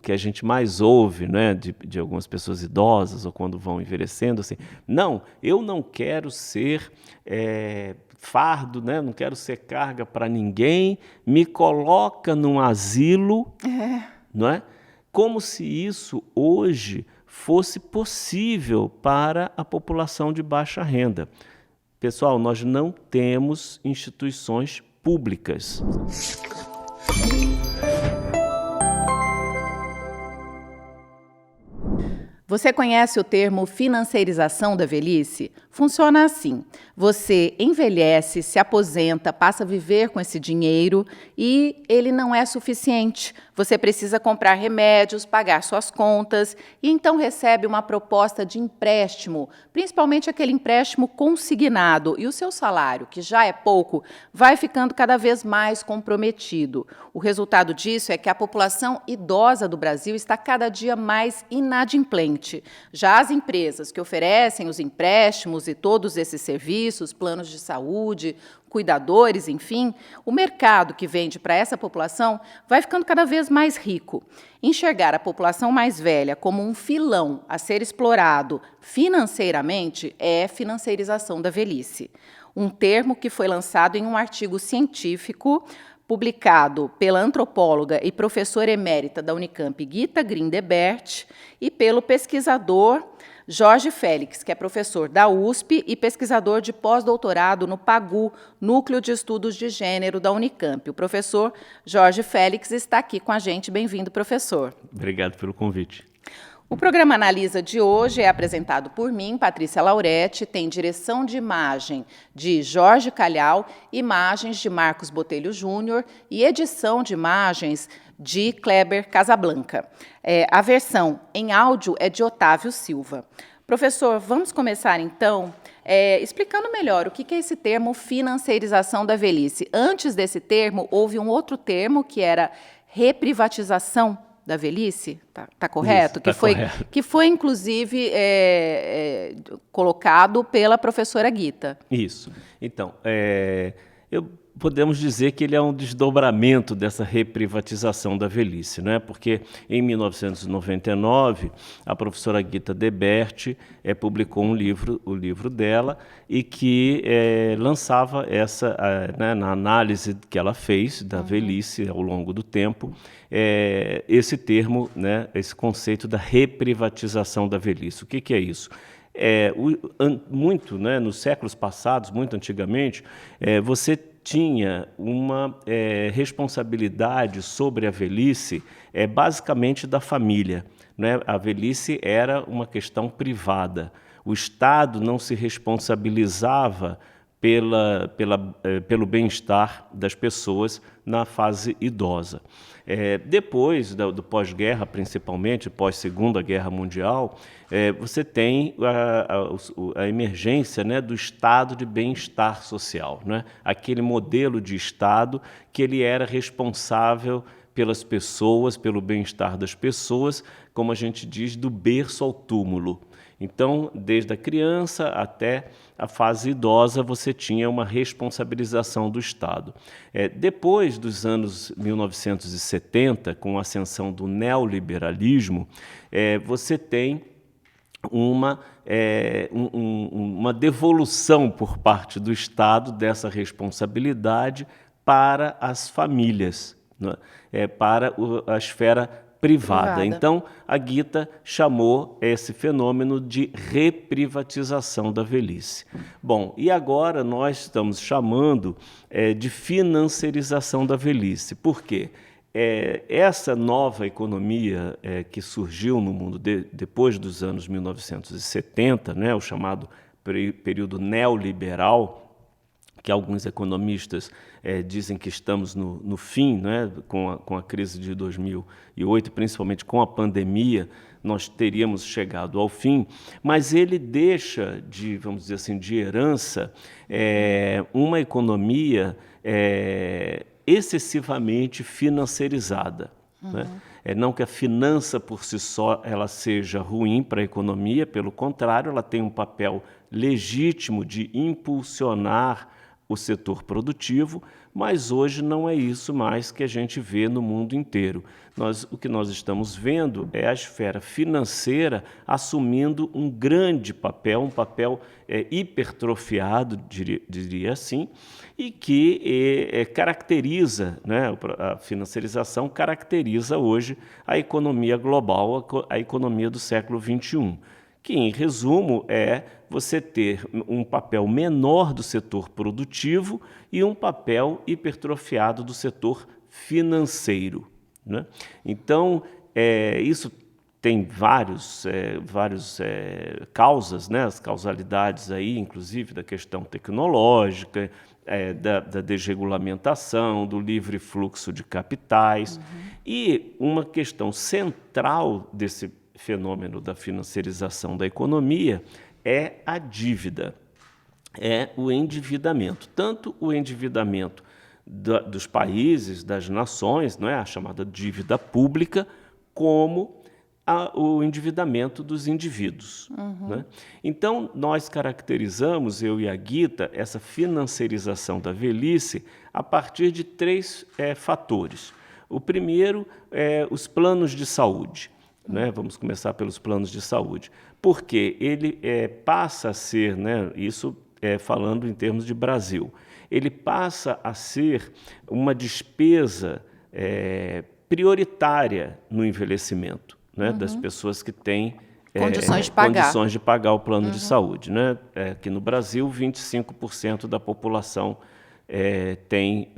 que a gente mais ouve, né, de algumas pessoas idosas ou quando vão envelhecendo, assim, não, eu não quero ser fardo, né, não quero ser carga para ninguém, me coloca num asilo, não é? Como se isso hoje fosse possível para a população de baixa renda. Pessoal, nós não temos instituições públicas. Você conhece o termo financeirização da velhice? Funciona assim: você envelhece, se aposenta, passa a viver com esse dinheiro e ele não é suficiente. Você precisa comprar remédios, pagar suas contas e então recebe uma proposta de empréstimo, principalmente aquele empréstimo consignado, e o seu salário, que já é pouco, vai ficando cada vez mais comprometido. O resultado disso é que a população idosa do Brasil está cada dia mais inadimplente. Já as empresas que oferecem os empréstimos e todos esses serviços, planos de saúde, cuidadores, enfim, o mercado que vende para essa população vai ficando cada vez mais rico. Enxergar a população mais velha como um filão a ser explorado financeiramente é financeirização da velhice. Um termo que foi lançado em um artigo científico publicado pela antropóloga e professora emérita da Unicamp, Gita Grindebert, e pelo pesquisador Jorge Félix, que é professor da USP e pesquisador de pós-doutorado no PAGU, Núcleo de Estudos de Gênero da Unicamp. O professor Jorge Félix está aqui com a gente. Bem-vindo, professor. Obrigado pelo convite. O programa Analisa de hoje é apresentado por mim, Patrícia Lauretti, tem direção de imagem de Jorge Calhau, imagens de Marcos Botelho Júnior e edição de imagens de Kleber Casablanca. A versão em áudio é de Otávio Silva. Professor, vamos começar então explicando melhor o que é esse termo financeirização da velhice. Antes desse termo, houve um outro termo que era reprivatização da velhice, tá correto? Isso, correto. Que foi, inclusive, colocado pela professora Gita. Isso. Então, podemos dizer que ele é um desdobramento dessa reprivatização da velhice, né? Porque em 1999 a professora Gita Debert publicou o livro dela, e que lançava essa, né, na análise que ela fez da velhice ao longo do tempo, esse termo, né, esse conceito da reprivatização da velhice. O que é isso? Muito, né, nos séculos passados, muito antigamente, você tinha uma responsabilidade sobre a velhice basicamente da família, né? A velhice era uma questão privada. O Estado não se responsabilizava pelo bem-estar das pessoas na fase idosa. Depois do pós-guerra, principalmente, pós-Segunda Guerra Mundial, você tem a emergência, né, do estado de bem-estar social, né? Aquele modelo de Estado que ele era responsável pelas pessoas, pelo bem-estar das pessoas, como a gente diz, do berço ao túmulo. Então, desde a criança até a fase idosa, você tinha uma responsabilização do Estado. Depois dos anos 1970, com a ascensão do neoliberalismo, você tem uma devolução por parte do Estado dessa responsabilidade para as famílias, né? Para a esfera privada. Então, a Gita chamou esse fenômeno de reprivatização da velhice. Bom, e agora nós estamos chamando de financiarização da velhice. Por quê? Essa nova economia que surgiu no mundo depois dos anos 1970, né, o chamado período neoliberal, que alguns economistas dizem que estamos no fim, né, com a crise de 2008, principalmente com a pandemia, nós teríamos chegado ao fim, mas ele deixa, vamos dizer assim, de herança uma economia excessivamente financiarizada. Né? Não que a finança por si só ela seja ruim para a economia, pelo contrário, ela tem um papel legítimo de impulsionar o setor produtivo, mas hoje não é isso mais que a gente vê no mundo inteiro. O que nós estamos vendo é a esfera financeira assumindo um grande papel, um papel hipertrofiado, diria assim, e que caracteriza, né, a financiarização caracteriza hoje a economia global, a economia do século XXI. Que, em resumo, é você ter um papel menor do setor produtivo e um papel hipertrofiado do setor financeiro, né? Então, isso tem várias causas, né? As causalidades aí, inclusive da questão tecnológica, da desregulamentação, do livre fluxo de capitais. E uma questão central desse fenômeno da financiarização da economia é a dívida, é o endividamento. Tanto o endividamento dos países, das nações, não é? A chamada dívida pública, como o endividamento dos indivíduos. Né? Então, nós caracterizamos, eu e a Guita, essa financiarização da velhice a partir de 3 fatores. O primeiro é os planos de saúde. Né? Vamos começar pelos planos de saúde, porque ele passa a ser, né, isso falando em termos de Brasil, ele passa a ser uma despesa prioritária no envelhecimento, né, das pessoas que têm condições de pagar o plano de saúde. Né? Aqui no Brasil, 25% da população tem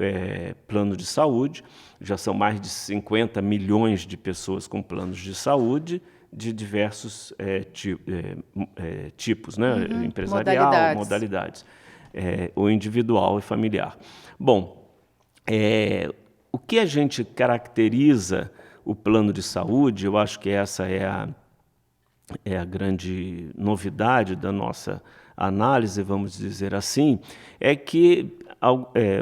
plano de saúde, já são mais de 50 milhões de pessoas com planos de saúde de diversos tipos, né? Empresarial, modalidades, o individual e familiar. Bom, o que a gente caracteriza o plano de saúde, eu acho que essa é a grande novidade da nossa análise, vamos dizer assim, é que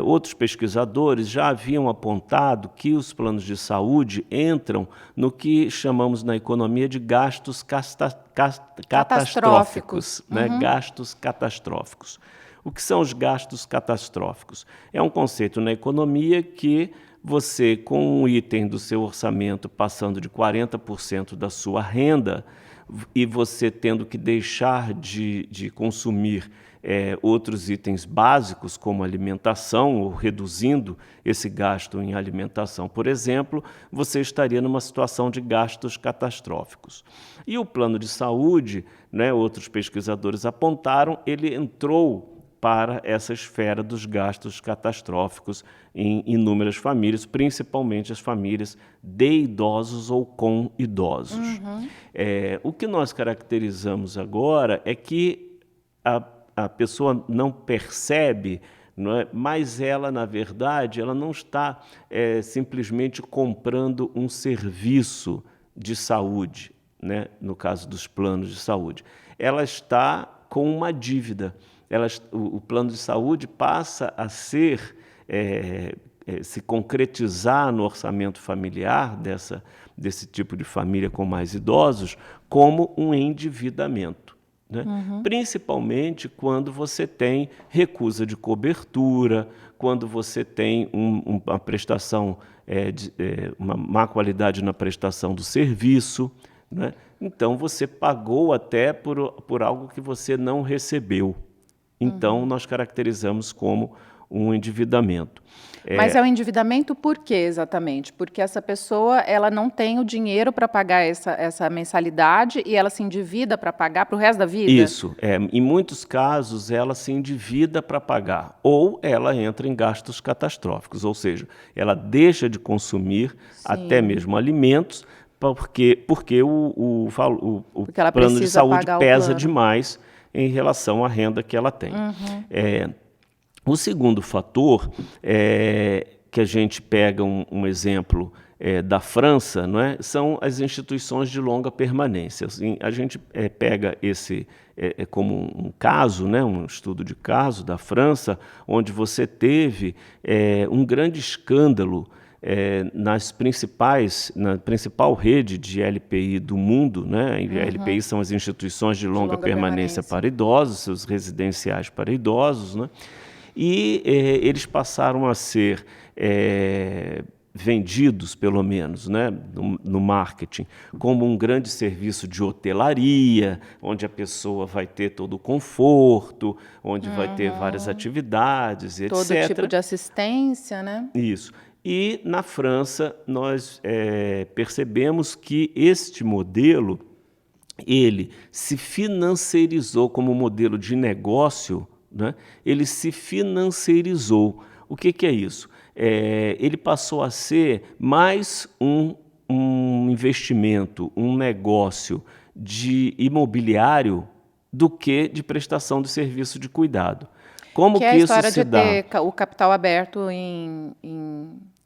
outros pesquisadores já haviam apontado que os planos de saúde entram no que chamamos na economia de gastos catastróficos. Né? Gastos catastróficos. O que são os gastos catastróficos? É um conceito na economia que você, com um item do seu orçamento passando de 40% da sua renda, e você tendo que deixar de consumir outros itens básicos, como alimentação, ou reduzindo esse gasto em alimentação, por exemplo, você estaria numa situação de gastos catastróficos. E o plano de saúde, né, outros pesquisadores apontaram, ele entrou para essa esfera dos gastos catastróficos em inúmeras famílias, principalmente as famílias de idosos ou com idosos. O que nós caracterizamos agora é que a pessoa não percebe, não é? Mas ela, na verdade, ela não está simplesmente comprando um serviço de saúde, né? No caso dos planos de saúde. Ela está com uma dívida. O plano de saúde passa a ser, se concretizar no orçamento familiar desse tipo de família com mais idosos como um endividamento. Né? Principalmente quando você tem recusa de cobertura, quando você tem uma prestação, uma má qualidade na prestação do serviço, né? Então você pagou até por algo que você não recebeu. Então, nós caracterizamos como um endividamento. Mas é um endividamento por quê, exatamente? Porque essa pessoa ela não tem o dinheiro para pagar essa mensalidade e ela se endivida para pagar para o resto da vida? Isso. Em muitos casos, ela se endivida para pagar. Ou ela entra em gastos catastróficos, ou seja, ela deixa de consumir até mesmo alimentos porque o plano de saúde pesa demais em relação à renda que ela tem. O segundo fator, que a gente pega um exemplo da França, não é? São as instituições de longa permanência. Assim, a gente pega esse como um caso, né? Um estudo de caso da França, onde você teve um grande escândalo na principal rede de LPI do mundo, né? LPI são as instituições de longa permanência para idosos, seus residenciais para idosos, né? E eles passaram a ser vendidos, pelo menos, né, no marketing, como um grande serviço de hotelaria, onde a pessoa vai ter todo o conforto, onde vai ter várias atividades, etc. Todo tipo de assistência, né? Isso. E na França nós percebemos que este modelo ele se financiarizou como modelo de negócio, né? Ele se financiarizou. O que é isso? Ele passou a ser mais um investimento, um negócio de imobiliário do que de prestação de serviço de cuidado. Como que é a isso história se de dá? ter o capital aberto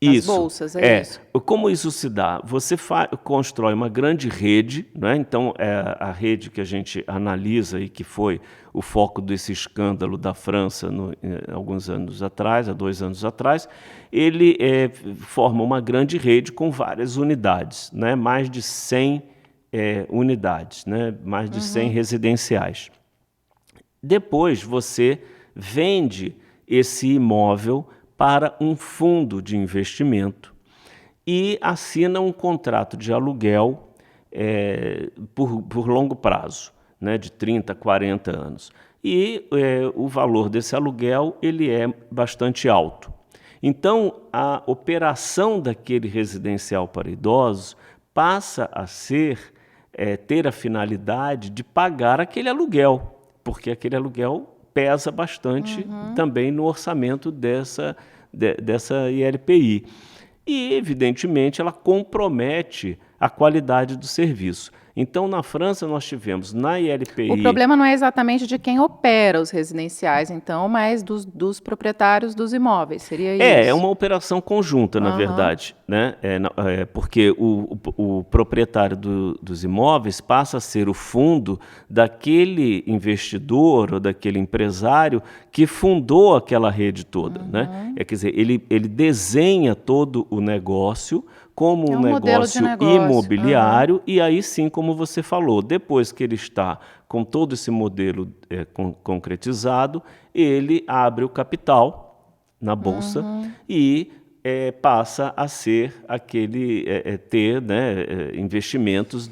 nas bolsas, isso. Como isso se dá? Você constrói uma grande rede, né? Então, a rede que a gente analisa e que foi o foco desse escândalo da França alguns anos atrás, há 2 anos atrás, ele forma uma grande rede com várias unidades, né? Mais de 100 unidades, né? Mais de 100 residenciais. Depois você vende esse imóvel para um fundo de investimento e assina um contrato de aluguel por longo prazo, né, de 30, 40 anos. E o valor desse aluguel ele é bastante alto. Então, a operação daquele residencial para idosos passa a ter a finalidade de pagar aquele aluguel, porque aquele aluguel pesa bastante também no orçamento dessa ILPI. E, evidentemente, ela compromete a qualidade do serviço. Então, na França, nós tivemos na ILPI... O problema não é exatamente de quem opera os residenciais, então, mas dos proprietários dos imóveis, seria isso? É uma operação conjunta, na verdade, né? Porque o proprietário dos imóveis passa a ser o fundo daquele investidor ou daquele empresário que fundou aquela rede toda, né? Quer dizer, ele desenha todo o negócio como um negócio imobiliário e aí sim, como você falou, depois que ele está com todo esse modelo concretizado, ele abre o capital na bolsa e passa a ser ter, né, investimentos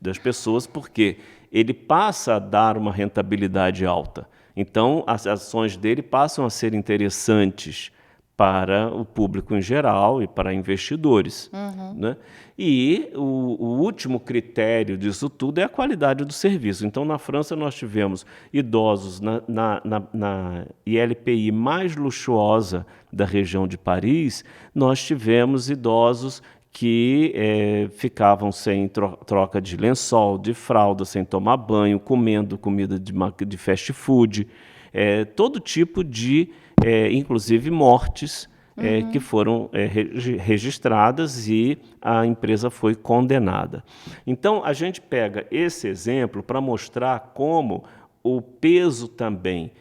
das pessoas, porque ele passa a dar uma rentabilidade alta. Então, as ações dele passam a ser interessantes para o público em geral e para investidores. Né? E o último critério disso tudo é a qualidade do serviço. Então, na França, nós tivemos idosos na ILPI mais luxuosa da região de Paris, nós tivemos idosos que ficavam sem troca de lençol, de fralda, sem tomar banho, comendo comida de fast food, todo tipo de, inclusive mortes, que foram registradas e a empresa foi condenada. Então, a gente pega esse exemplo para mostrar como o peso também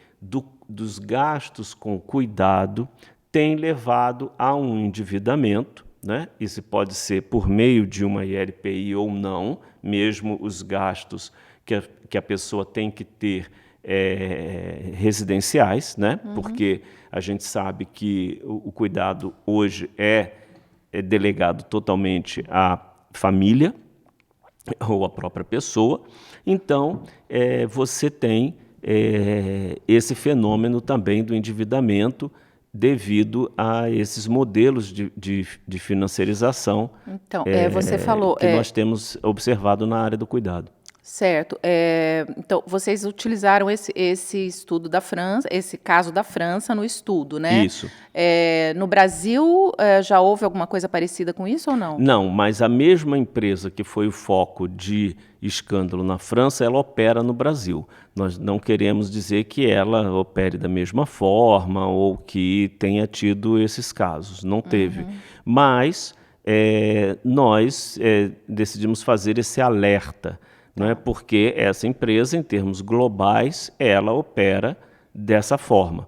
dos gastos com cuidado tem levado a um endividamento, né? Isso pode ser por meio de uma ILPI ou não, mesmo os gastos que a pessoa tem que ter residenciais, né? Porque a gente sabe que o cuidado hoje é delegado totalmente à família ou à própria pessoa. Então, você tem esse fenômeno também do endividamento devido a esses modelos de financiarização você falou, que nós temos observado na área do cuidado. Certo. Então, vocês utilizaram esse estudo da França, esse caso da França no estudo, né? Isso. No Brasil, já houve alguma coisa parecida com isso ou não? Não, mas a mesma empresa que foi o foco de escândalo na França, ela opera no Brasil. Nós não queremos dizer que ela opere da mesma forma ou que tenha tido esses casos. Não teve. Mas nós decidimos fazer esse alerta, não é? Porque essa empresa, em termos globais, ela opera dessa forma.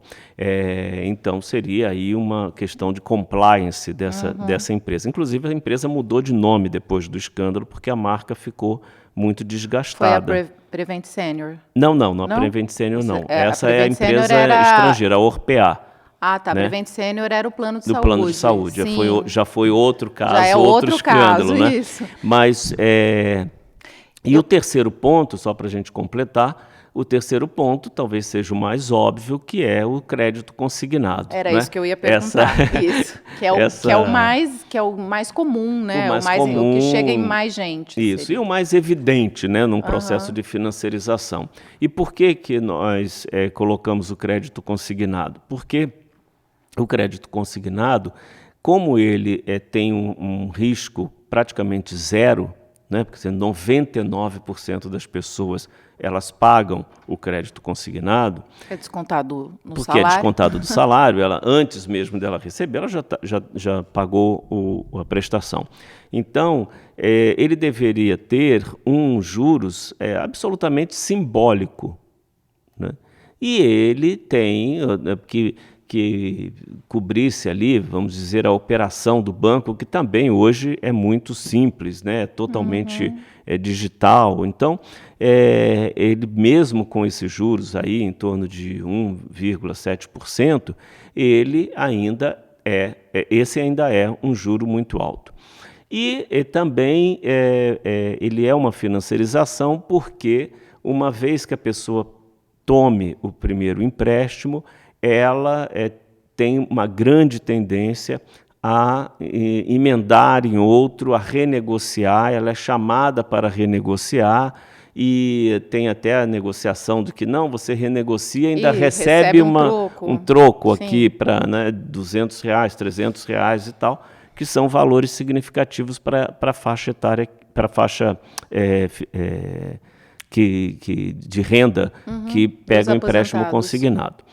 Então, seria aí uma questão de compliance dessa empresa. Inclusive, a empresa mudou de nome depois do escândalo, porque a marca ficou muito desgastada. Foi a Prevent Senior? Não, a Prevent Senior não. Essa é a Prevent Senior empresa estrangeira, a Orpea. Ah, tá. Né? Prevent Senior era o plano de do saúde. Plano de saúde. Já foi outro caso, já é outro escândalo, caso, né? Isso. Mas, o terceiro ponto, só para a gente completar, o terceiro ponto talvez seja o mais óbvio, que é o crédito consignado. Era né? isso que eu ia perguntar. Isso. Que é o mais comum, né? O que chega em mais gente. Isso, seria. E o mais evidente, né, num processo de financiarização. E por que nós colocamos o crédito consignado? Porque o crédito consignado, como ele tem um risco praticamente zero, né, porque 99% das pessoas elas pagam o crédito consignado. É descontado no porque salário. É descontado do salário. Ela, antes mesmo dela receber, ela já pagou a prestação. Então, ele deveria ter um juros absolutamente simbólico. Né? E ele tem que cobrisse ali, vamos dizer, a operação do banco, que também hoje é muito simples, né? Totalmente digital. Então, ele mesmo com esses juros aí em torno de 1,7%, ele ainda esse ainda é um juro muito alto. E também ele é uma financiarização porque, uma vez que a pessoa tome o primeiro empréstimo, ela tem uma grande tendência a emendar em outro, a renegociar, ela é chamada para renegociar e tem até a negociação de que não, você renegocia e ainda recebe um troco aqui para R$200, R$300 e tal, que são valores significativos para a faixa etária, para a faixa de renda que pega o empréstimo consignado.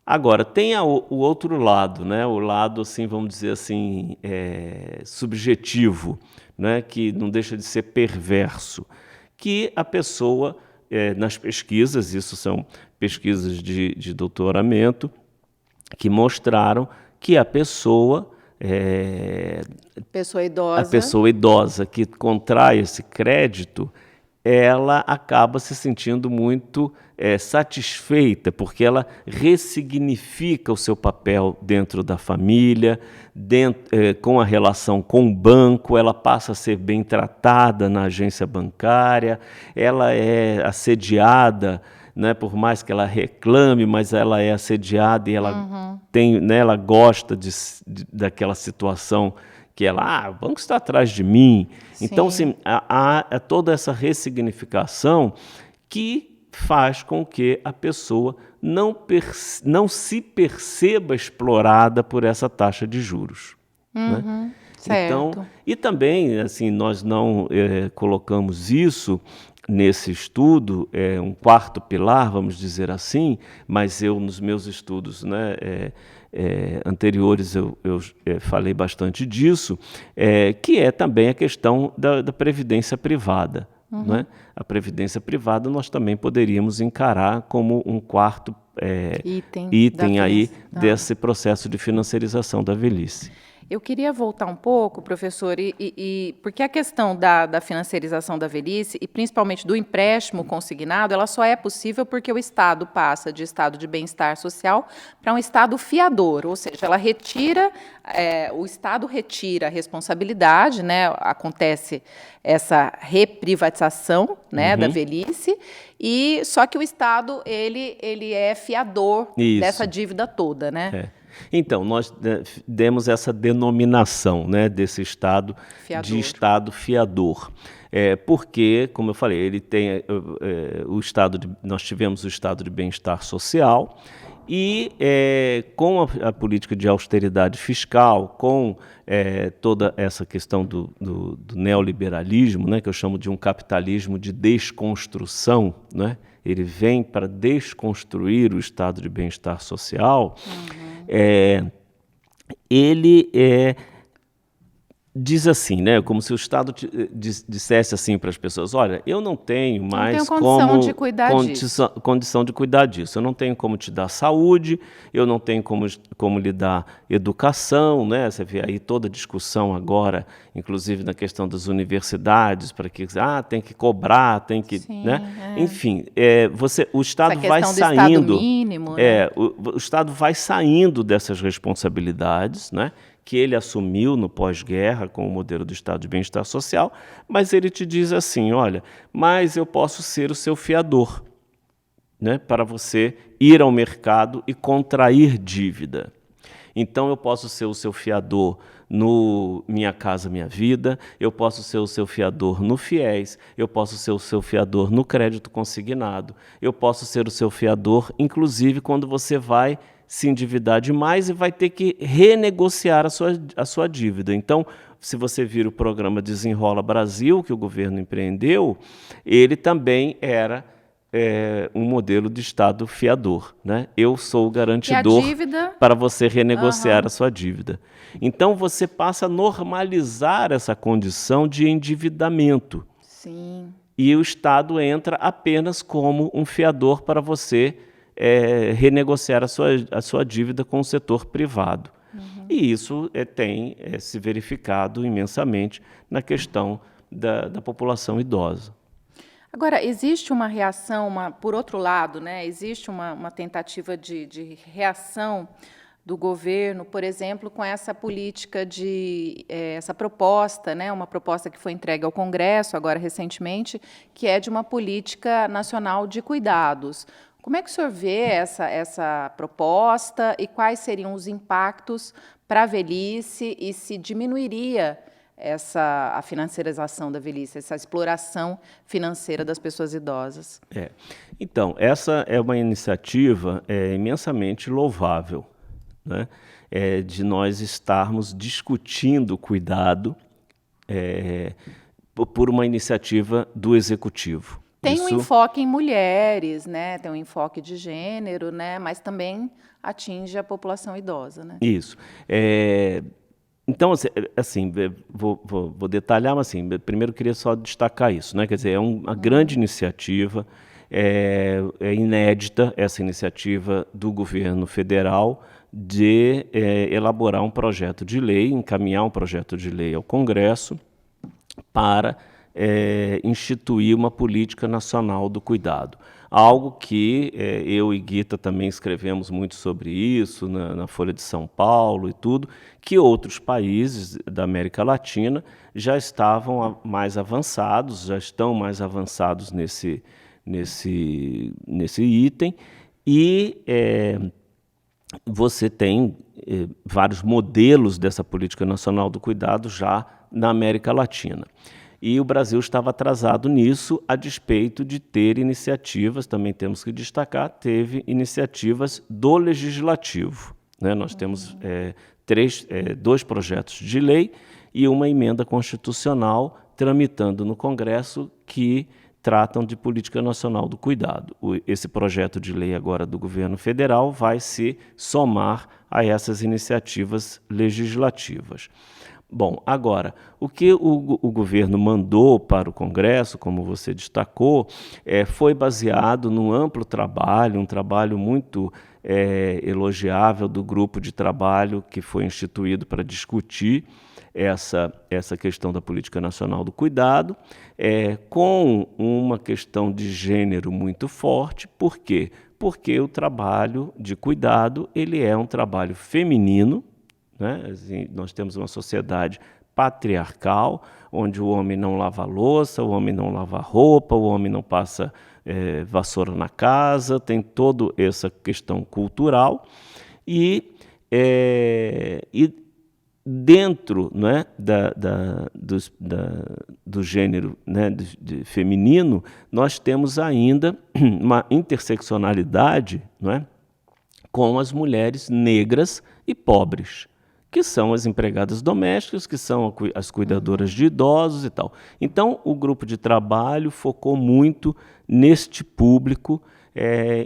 Agora, tem o outro lado, né? O lado, assim, vamos dizer assim, subjetivo, né? Que não deixa de ser perverso, que a pessoa, nas pesquisas, isso são pesquisas de doutoramento, que mostraram que a pessoa idosa que contrai esse crédito, ela acaba se sentindo muito satisfeita, porque ela ressignifica o seu papel dentro da família, com a relação com o banco, ela passa a ser bem tratada na agência bancária, ela é assediada, né, por mais que ela reclame, mas ela é assediada e ela ela gosta daquela situação que ela, o banco está atrás de mim. Sim. Então, assim, há toda essa ressignificação que faz com que a pessoa não se perceba explorada por essa taxa de juros. Né? Certo. Então, e também, assim, nós não colocamos isso nesse estudo, um quarto pilar, vamos dizer assim, mas eu, nos meus estudos, né, anteriores, eu falei bastante disso, que é também a questão da previdência privada. Né? A previdência privada nós também poderíamos encarar como um quarto item aí desse processo de financiarização da velhice. Eu queria voltar um pouco, professor, porque a questão da financiarização da velhice, e principalmente do empréstimo consignado, ela só é possível porque o Estado passa de estado de bem-estar social para um estado fiador, ou seja, o Estado retira a responsabilidade, né, acontece essa reprivatização, né, da velhice, só que o Estado ele é fiador dessa dívida toda, né? Então, nós demos essa denominação, né, desse estado de estado fiador. Porque, como eu falei, ele tem nós tivemos o estado de bem-estar social e com a política de austeridade fiscal, com toda essa questão do neoliberalismo, né, que eu chamo de um capitalismo de desconstrução, né, ele vem para desconstruir o estado de bem-estar social. Ele diz assim, né, como se o Estado dissesse assim para as pessoas: olha, eu não tenho mais condição de cuidar disso, eu não tenho como te dar saúde, eu não tenho como lhe dar educação, né? Você vê aí toda a discussão agora, inclusive na questão das universidades, para que tem que cobrar, tem que, Sim, né? Enfim, o Estado essa vai questão do saindo, Estado mínimo, né? o Estado vai saindo dessas responsabilidades, né, que ele assumiu no pós-guerra com o modelo do Estado de Bem-Estar Social, mas ele te diz assim: olha, mas eu posso ser o seu fiador, né, para você ir ao mercado e contrair dívida. Então eu posso ser o seu fiador no Minha Casa Minha Vida, eu posso ser o seu fiador no FIES, eu posso ser o seu fiador no crédito consignado, eu posso ser o seu fiador, inclusive, quando você vai se endividar demais e vai ter que renegociar a sua dívida. Então, se você vir o programa Desenrola Brasil, que o governo empreendeu, ele também era um modelo de Estado fiador, né? Eu sou o garantidor para você renegociar a sua dívida. Então, você passa a normalizar essa condição de endividamento. Sim. E o Estado entra apenas como um fiador para você renegociar a sua dívida com o setor privado. E isso tem se verificado imensamente na questão da população idosa. Agora, existe uma reação, por outro lado, né, existe uma tentativa de reação do governo, por exemplo, com essa política essa proposta, né, uma proposta que foi entregue ao Congresso agora recentemente, que é de uma política nacional de cuidados. Como é que o senhor vê essa proposta e quais seriam os impactos para a velhice e se diminuiria a financiarização da velhice, essa exploração financeira das pessoas idosas? Então, essa é uma iniciativa imensamente louvável, né? De nós estarmos discutindo cuidado por uma iniciativa do Executivo. Tem um enfoque em mulheres, né? Tem um enfoque de gênero, né? Mas também atinge a população idosa, né? Isso. Então, assim, vou detalhar, mas assim, primeiro eu queria só destacar isso, né? Quer dizer, é uma grande iniciativa, é inédita essa iniciativa do governo federal de elaborar um projeto de lei, encaminhar um projeto de lei ao Congresso para instituir uma política nacional do cuidado. Algo que eu e Guita também escrevemos muito sobre isso na Folha de São Paulo e tudo, que outros países da América Latina já estavam mais avançados, já estão mais avançados nesse item, e você tem vários modelos dessa política nacional do cuidado já na América Latina. E o Brasil estava atrasado nisso, a despeito de ter iniciativas, também temos que destacar, teve iniciativas do Legislativo, né? Nós temos dois projetos de lei e uma emenda constitucional tramitando no Congresso que tratam de política nacional do cuidado. Esse projeto de lei agora do governo federal vai se somar a essas iniciativas legislativas. Bom, agora, o que o governo mandou para o Congresso, como você destacou, foi baseado num amplo trabalho, um trabalho muito elogiável do grupo de trabalho que foi instituído para discutir essa questão da política nacional do cuidado, com uma questão de gênero muito forte. Por quê? Porque o trabalho de cuidado ele é um trabalho feminino, né? Assim, nós temos uma sociedade patriarcal, onde o homem não lava a louça, o homem não lava a roupa, o homem não passa vassoura na casa, tem toda essa questão cultural, e dentro, né, do gênero, né, de feminino, nós temos ainda uma interseccionalidade, né, com as mulheres negras e pobres, que são as empregadas domésticas, que são as cuidadoras de idosos e tal. Então, o grupo de trabalho focou muito neste público,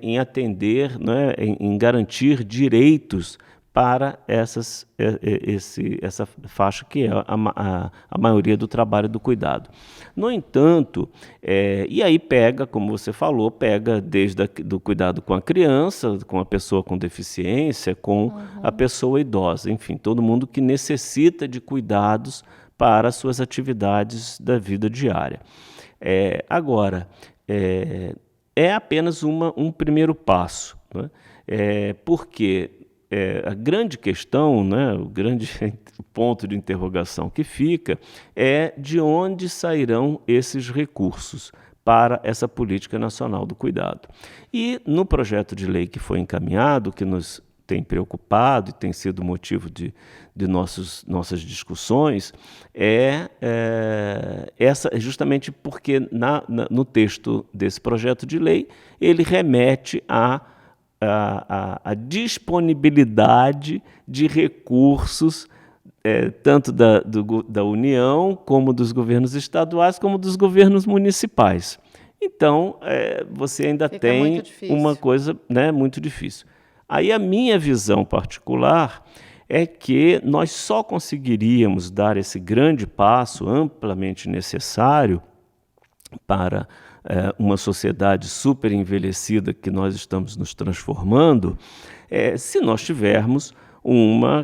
em atender, né, em garantir direitos para essa faixa que é a maioria do trabalho do cuidado. No entanto, e aí pega, como você falou, pega desde do cuidado com a criança, com a pessoa com deficiência, com a pessoa idosa, enfim, todo mundo que necessita de cuidados para suas atividades da vida diária. Agora, é apenas um primeiro passo, né? Porque a grande questão, né, o grande ponto de interrogação que fica é de onde sairão esses recursos para essa política nacional do cuidado. E no projeto de lei que foi encaminhado, que nos tem preocupado e tem sido motivo de nossas discussões, justamente porque no texto desse projeto de lei ele remete a disponibilidade de recursos, tanto da União, como dos governos estaduais, como dos governos municipais. Então, você ainda tem uma coisa, né, muito difícil. Aí a minha visão particular é que nós só conseguiríamos dar esse grande passo amplamente necessário para uma sociedade super envelhecida que nós estamos nos transformando, se nós tivermos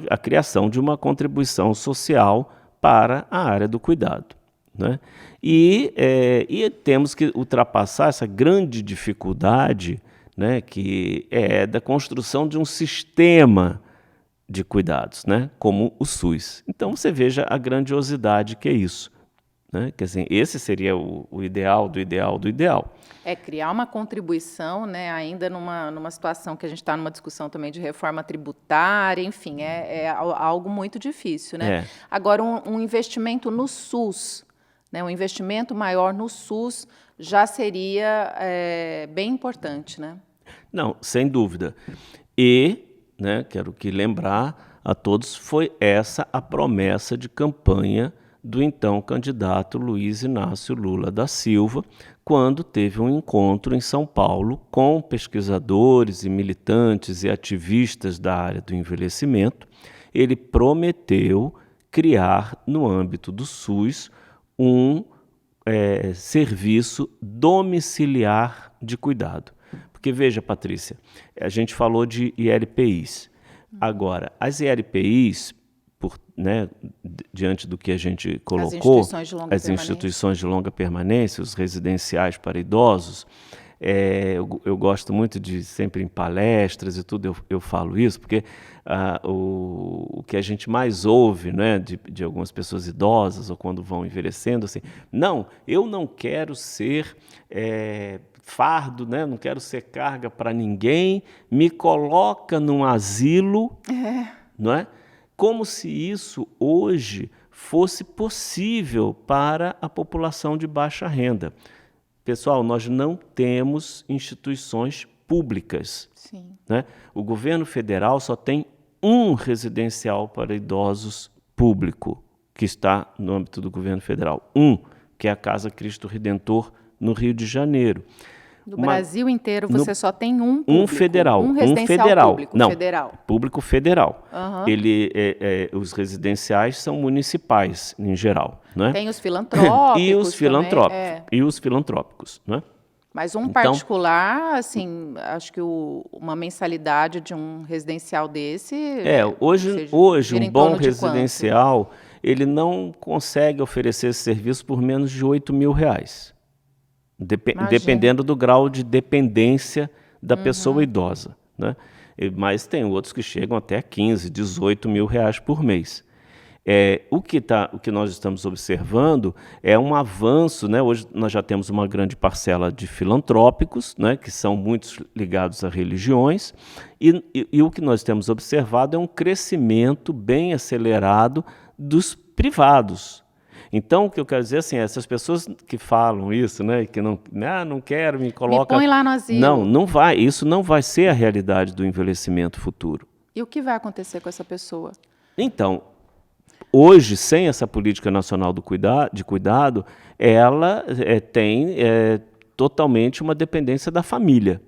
a criação de uma contribuição social para a área do cuidado, né? E temos que ultrapassar essa grande dificuldade, né, que é da construção de um sistema de cuidados, né, como o SUS. Então você veja a grandiosidade que é isso. Quer dizer, esse seria o ideal do ideal do ideal. Criar uma contribuição, né, ainda numa situação que a gente está numa discussão também de reforma tributária, enfim, é algo muito difícil, né? Agora, um investimento no SUS, né, um investimento maior no SUS já seria bem importante, né? Não, sem dúvida. E, né, quero lembrar a todos, foi essa a promessa de campanha do então candidato Luiz Inácio Lula da Silva, quando teve um encontro em São Paulo com pesquisadores e militantes e ativistas da área do envelhecimento. Ele prometeu criar, no âmbito do SUS, um serviço domiciliar de cuidado. Porque, veja, Patrícia, a gente falou de ILPIs. Agora, as ILPIs, né, diante do que a gente colocou, as instituições de longa permanência, os residenciais para idosos, eu gosto muito de, sempre em palestras e tudo, eu falo isso, porque o que a gente mais ouve, né, de algumas pessoas idosas ou quando vão envelhecendo, assim, não, eu não quero ser fardo, né, não quero ser carga para ninguém, me coloca num asilo, não é? Como se isso hoje fosse possível para a população de baixa renda. Pessoal, nós não temos instituições públicas. Sim. Né? O governo federal só tem um residencial para idosos público, que está no âmbito do governo federal. Que é a Casa Cristo Redentor, no Rio de Janeiro. No Brasil inteiro você só tem um público, um federal, um residencial público, não, federal. Público federal. Os residenciais são municipais em geral, né? Tem os filantrópicos e os filantrópicos, né? Mas particular, assim, acho que uma mensalidade de um residencial desse... Hoje um bom residencial, ele não consegue oferecer esse serviço por menos de R$8.000. Dependendo do grau de dependência da pessoa idosa, né? Mas tem outros que chegam até 15, 18 mil reais por mês. O que nós estamos observando é um avanço, né? Hoje nós já temos uma grande parcela de filantrópicos, né, que são muitos ligados a religiões, e o que nós temos observado é um crescimento bem acelerado dos privados. Então, o que eu quero dizer assim, essas pessoas que falam isso, né, que não quero, me coloca... Me põe lá no asilo. Não vai, isso não vai ser a realidade do envelhecimento futuro. E o que vai acontecer com essa pessoa? Então, hoje, sem essa política nacional de cuidado, ela tem totalmente uma dependência da família.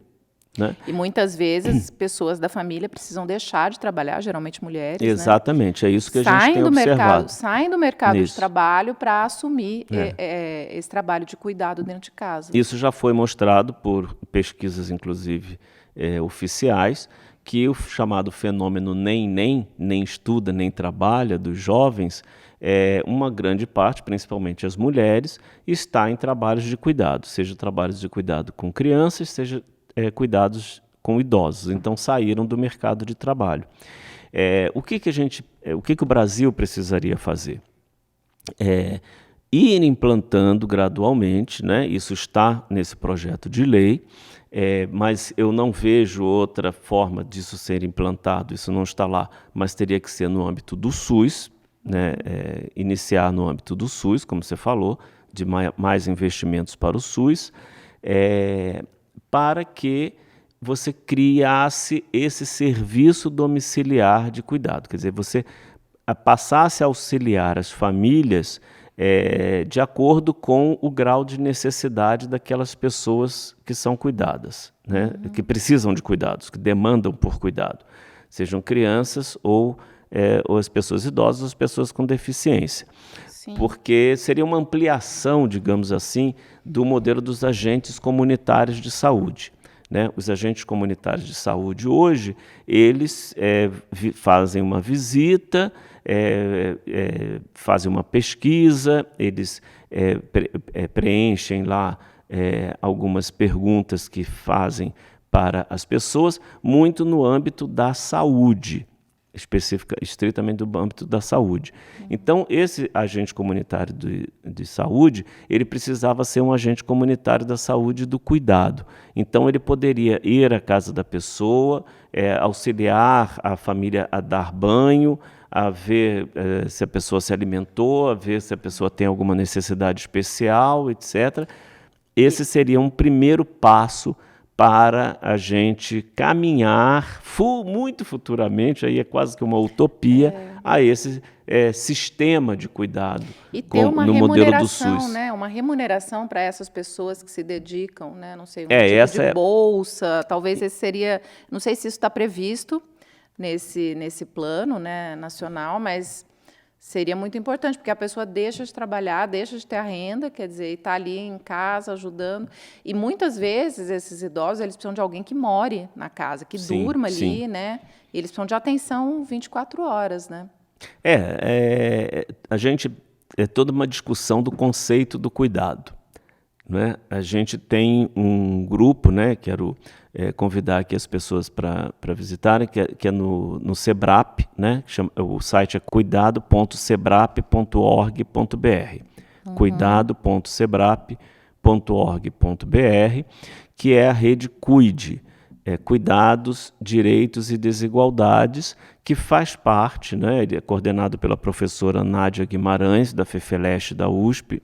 né? E muitas vezes pessoas da família precisam deixar de trabalhar, geralmente mulheres, Exatamente, né? é isso que a gente tem observado. Saem do mercado Nisso. de trabalho para assumir esse trabalho de cuidado dentro de casa. Isso já foi mostrado por pesquisas, inclusive, oficiais, que o chamado fenômeno nem estuda, nem trabalha, dos jovens, uma grande parte, principalmente as mulheres, está em trabalhos de cuidado, seja trabalhos de cuidado com crianças, seja cuidados com idosos. Então, saíram do mercado de trabalho. O que o Brasil precisaria fazer? Ir implantando gradualmente, né? Isso está nesse projeto de lei, mas eu não vejo outra forma disso ser implantado, isso não está lá, mas teria que ser no âmbito do SUS, né? Iniciar no âmbito do SUS, como você falou, de mais investimentos para o SUS, para que você criasse esse serviço domiciliar de cuidado, quer dizer, você passasse a auxiliar as famílias de acordo com o grau de necessidade daquelas pessoas que são cuidadas, né? Que precisam de cuidados, que demandam por cuidado, sejam crianças ou as pessoas idosas, ou as pessoas com deficiência. Sim. Porque seria uma ampliação, digamos assim, do modelo dos agentes comunitários de saúde, né? Os agentes comunitários de saúde hoje, eles fazem uma visita, fazem uma pesquisa, eles preenchem lá algumas perguntas que fazem para as pessoas, muito no âmbito da saúde, estritamente do âmbito da saúde. Então, esse agente comunitário de saúde, ele precisava ser um agente comunitário da saúde do cuidado. Então, ele poderia ir à casa da pessoa, auxiliar a família a dar banho, a ver se a pessoa se alimentou, a ver se a pessoa tem alguma necessidade especial, etc. Esse seria um primeiro passo para a gente caminhar muito futuramente, aí é quase que uma utopia, a esse sistema de cuidado e ter no modelo do SUS. Né? Uma remuneração para essas pessoas que se dedicam, né? Não sei, de bolsa, talvez esse seria, não sei se isso está previsto nesse plano, né, nacional, mas seria muito importante, porque a pessoa deixa de trabalhar, deixa de ter a renda, quer dizer, está ali em casa ajudando. E muitas vezes esses idosos, eles precisam de alguém que more na casa, que durma ali, né? E eles precisam de atenção 24 horas, né? A gente toda uma discussão do conceito do cuidado, né? A gente tem um grupo, né? Quero convidar aqui as pessoas para visitarem, que é no Sebrap, né? O site é cuidado.sebrap.org.br, cuidado.sebrap.org.br, que é a rede Cuide, Cuidados, Direitos e Desigualdades, que faz parte, né? Ele é coordenado pela professora Nádia Guimarães, da FEFELESH da USP.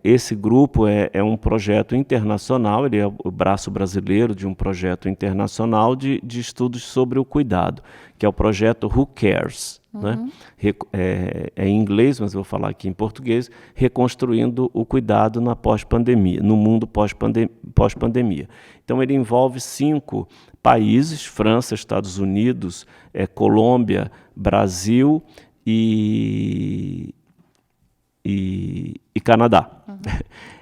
Esse grupo é um projeto internacional, ele é o braço brasileiro de um projeto internacional de estudos sobre o cuidado, que é o projeto Who Cares, né? Em inglês, mas eu vou falar aqui em português, reconstruindo o cuidado na pós-pandemia, no mundo pós-pandemia. Então, ele envolve 5 países, França, Estados Unidos, Colômbia, Brasil e Canadá.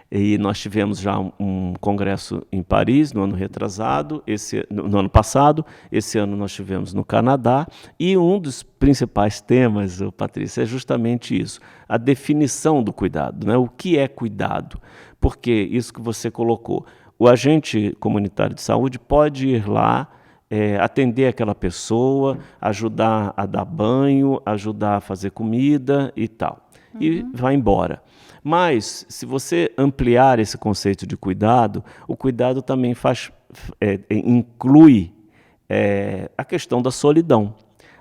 E nós tivemos já um congresso em Paris no ano retrasado, no ano passado, esse ano nós tivemos no Canadá, e um dos principais temas, Patrícia, é justamente isso, a definição do cuidado, né? O que é cuidado? Porque isso que você colocou, o agente comunitário de saúde pode ir lá, atender aquela pessoa, ajudar a dar banho, ajudar a fazer comida e tal. E vai embora. Mas, se você ampliar esse conceito de cuidado, o cuidado também inclui a questão da solidão,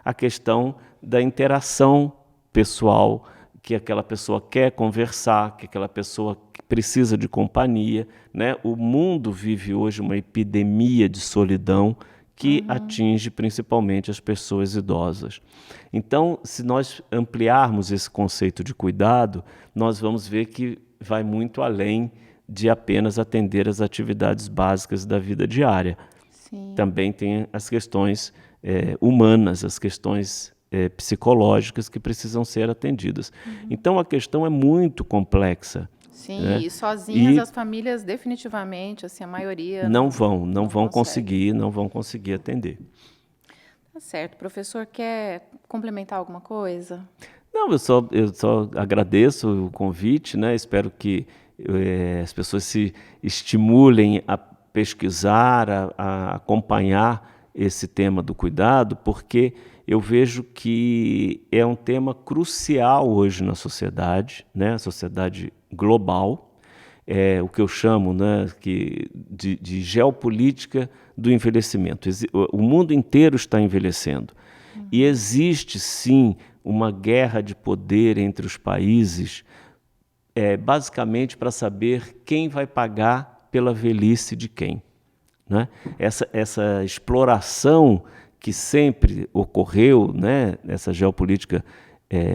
a questão da interação pessoal, que aquela pessoa quer conversar, que aquela pessoa precisa de companhia, né? O mundo vive hoje uma epidemia de solidão que atinge principalmente as pessoas idosas. Então, se nós ampliarmos esse conceito de cuidado, nós vamos ver que vai muito além de apenas atender as atividades básicas da vida diária. Sim. Também tem as questões humanas, as questões psicológicas que precisam ser atendidas. Então, a questão é muito complexa. Sim, né? e sozinhas as famílias definitivamente, assim, a maioria... Não vão consegue. conseguir atender. Tá certo. Professor, quer complementar alguma coisa? Não, eu só agradeço o convite, né? Espero que as pessoas se estimulem a pesquisar, a acompanhar esse tema do cuidado, porque eu vejo que é um tema crucial hoje na sociedade, né? A sociedade global, o que eu chamo, né, de geopolítica do envelhecimento. O mundo inteiro está envelhecendo. E existe, sim, uma guerra de poder entre os países, basicamente para saber quem vai pagar pela velhice de quem. Né? Essa exploração que sempre ocorreu, né, essa geopolítica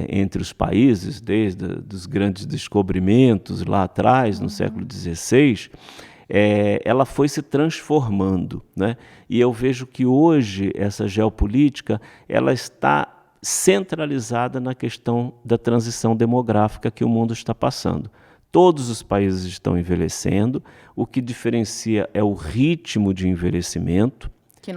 entre os países, desde os grandes descobrimentos lá atrás, no século XVI, ela foi se transformando. Né? E eu vejo que hoje essa geopolítica ela está centralizada na questão da transição demográfica que o mundo está passando. Todos os países estão envelhecendo, o que diferencia é o ritmo de envelhecimento, que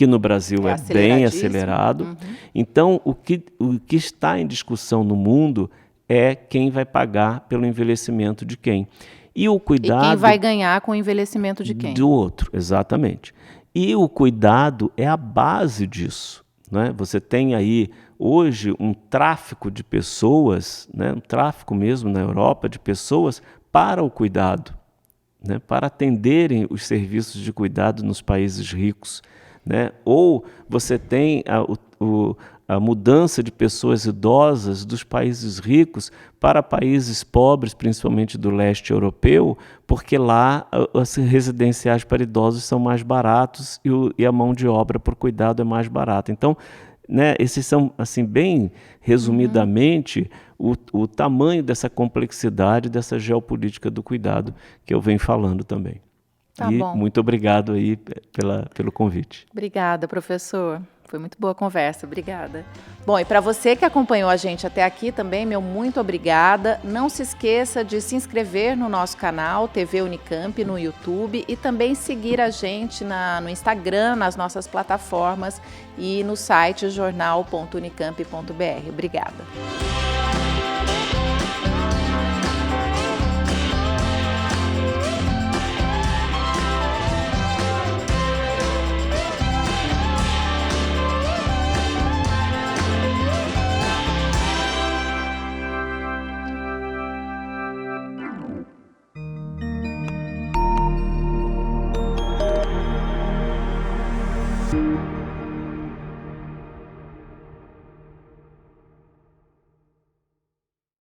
no Brasil é bem acelerado. Então, o que está em discussão no mundo é quem vai pagar pelo envelhecimento de quem. E o cuidado... E quem vai ganhar com o envelhecimento de quem? Do outro, exatamente. E o cuidado é a base disso. Né? Você tem aí, hoje, um tráfico de pessoas, né? Um tráfico mesmo na Europa de pessoas para o cuidado. Né, para atenderem os serviços de cuidado nos países ricos. Né? Ou você tem a mudança de pessoas idosas dos países ricos para países pobres, principalmente do leste europeu, porque lá as residenciais para idosos são mais baratos e a mão de obra por cuidado é mais barata. Então, né, esses são, assim, bem resumidamente, o tamanho dessa complexidade, dessa geopolítica do cuidado que eu venho falando também. Tá bom. Muito obrigado aí pelo convite. Obrigada, professor. Foi muito boa a conversa, obrigada. Bom, e para você que acompanhou a gente até aqui também, meu muito obrigada. Não se esqueça de se inscrever no nosso canal TV Unicamp no YouTube e também seguir a gente no Instagram, nas nossas plataformas e no site jornal.unicamp.br. Obrigada.